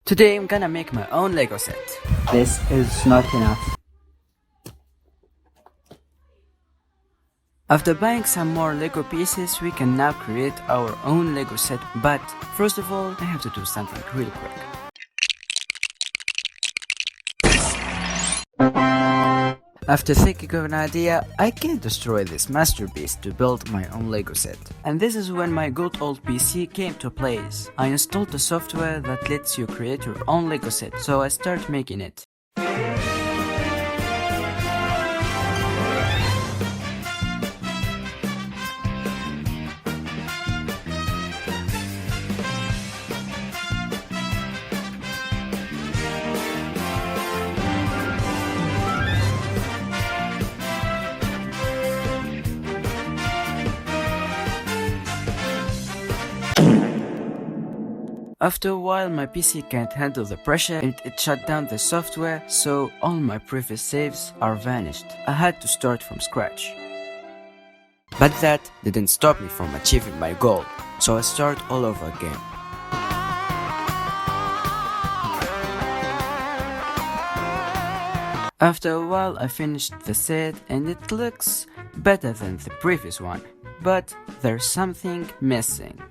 Today I'm gonna make my own LEGO set. This is not enough. After buying some more LEGO pieces, we can now create our own LEGO set, but first of all, I have to do something really quick. After thinking of an idea, I can destroy this masterpiece to build my own LEGO set. And this is when my good old PC came to place. I installed the software that lets you create your own LEGO set, so I start making it. After a while, my PC can't handle the pressure and it shut down the software, so all my previous saves are vanished. I had to start from scratch. But that didn't stop me from achieving my goal, so I start all over again. After a while, I finished the set and it looks better than the previous one, but there's something missing.